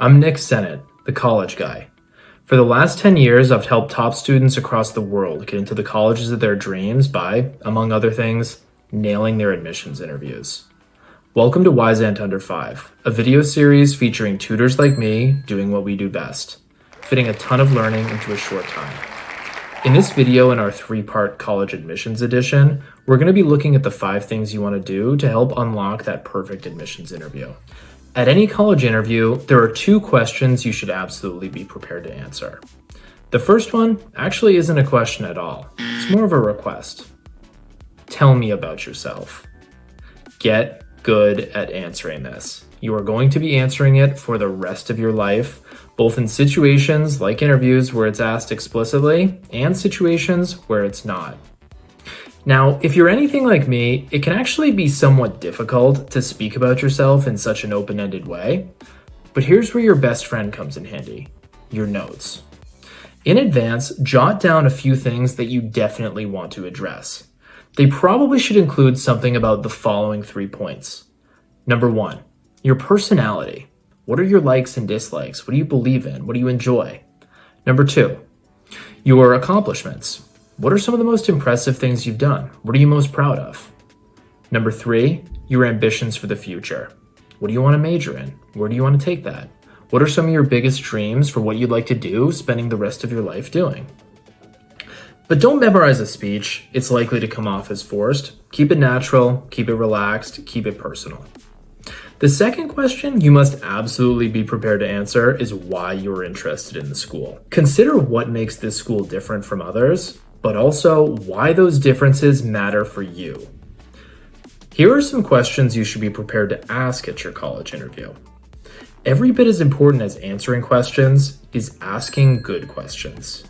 I'm Nick Sennett, the college guy. For the last 10 years, I've helped top students across the world get into the colleges of their dreams by, among other things, nailing their admissions interviews. Welcome to Wise Ant Under 5, a video series featuring tutors like me doing what we do best, fitting a ton of learning into a short time. In this video, in our 3-part college admissions edition, we're going to be looking at the 5 things you want to do to help unlock that perfect admissions interview. At any college interview, there are 2 questions you should absolutely be prepared to answer. The first one actually isn't a question at all. It's more of a request. Tell me about yourself. Get good at answering this. You are going to be answering it for the rest of your life, both in situations like interviews where it's asked explicitly and situations where it's not. Now, if you're anything like me, it can actually be somewhat difficult to speak about yourself in such an open-ended way, but here's where your best friend comes in handy: your notes. In advance, jot down a few things that you definitely want to address. They probably should include something about the following 3 points. Number 1, your personality. What are your likes and dislikes? What do you believe in? What do you enjoy? Number 2, your accomplishments. What are some of the most impressive things you've done? What are you most proud of? Number 3, your ambitions for the future. What do you want to major in? Where do you want to take that? What are some of your biggest dreams for what you'd like to do, spending the rest of your life doing? But don't memorize a speech. It's likely to come off as forced. Keep it natural, keep it relaxed, keep it personal. The second question you must absolutely be prepared to answer is why you're interested in the school. Consider what makes this school different from others, but also why those differences matter for you. Here are some questions you should be prepared to ask at your college interview. Every bit as important as answering questions is asking good questions.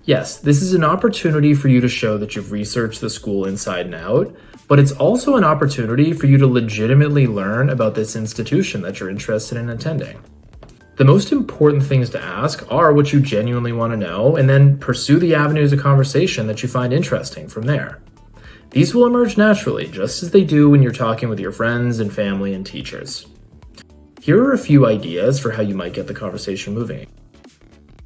Yes, this is an opportunity for you to show that you've researched the school inside and out, but it's also an opportunity for you to legitimately learn about this institution that you're interested in attending. The most important things to ask are what you genuinely want to know, and then pursue the avenues of conversation that you find interesting from there. These will emerge naturally, just as they do when you're talking with your friends and family and teachers. Here are a few ideas for how you might get the conversation moving.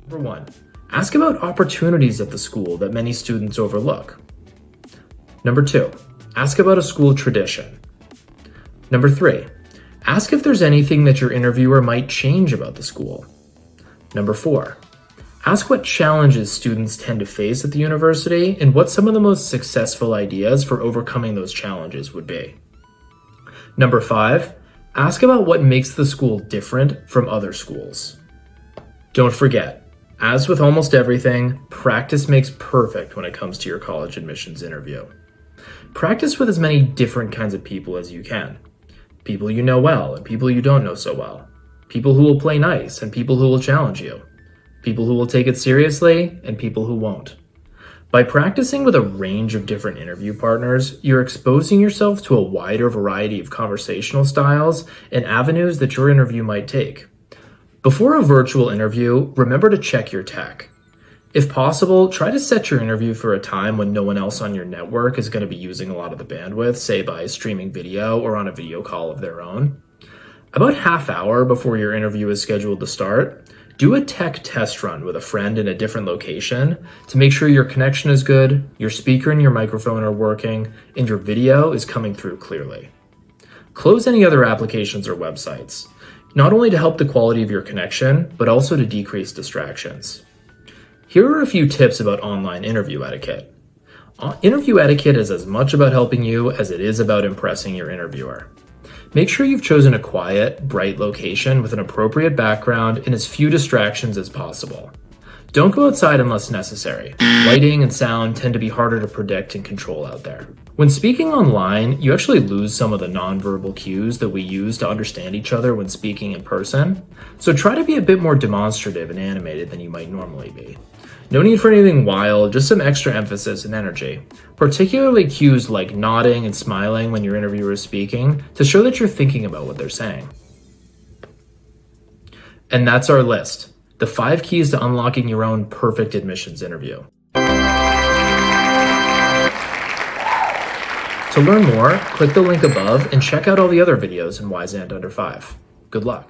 Number 1, ask about opportunities at the school that many students overlook. Number 2, ask about a school tradition. Number 3, ask if there's anything that your interviewer might change about the school. Number 4, ask what challenges students tend to face at the university and what some of the most successful ideas for overcoming those challenges would be. Number 5, ask about what makes the school different from other schools. Don't forget, as with almost everything, practice makes perfect when it comes to your college admissions interview. Practice with as many different kinds of people as you can. People you know well and people you don't know so well. People who will play nice and people who will challenge you. People who will take it seriously and people who won't. By practicing with a range of different interview partners, you're exposing yourself to a wider variety of conversational styles and avenues that your interview might take. Before a virtual interview, remember to check your tech. If possible, try to set your interview for a time when no one else on your network is going to be using a lot of the bandwidth, say by streaming video or on a video call of their own. About half hour before your interview is scheduled to start, do a tech test run with a friend in a different location to make sure your connection is good, your speaker and your microphone are working, and your video is coming through clearly. Close any other applications or websites, not only to help the quality of your connection, but also to decrease distractions. Here are a few tips about online interview etiquette. Interview etiquette is as much about helping you as it is about impressing your interviewer. Make sure you've chosen a quiet, bright location with an appropriate background and as few distractions as possible. Don't go outside unless necessary. Lighting and sound tend to be harder to predict and control out there. When speaking online, you actually lose some of the nonverbal cues that we use to understand each other when speaking in person, so try to be a bit more demonstrative and animated than you might normally be. No need for anything wild, just some extra emphasis and energy, particularly cues like nodding and smiling when your interviewer is speaking to show that you're thinking about what they're saying. And that's our list, the 5 keys to unlocking your own perfect admissions interview. To learn more, click the link above and check out all the other videos in Wise Ant Under 5. Good luck.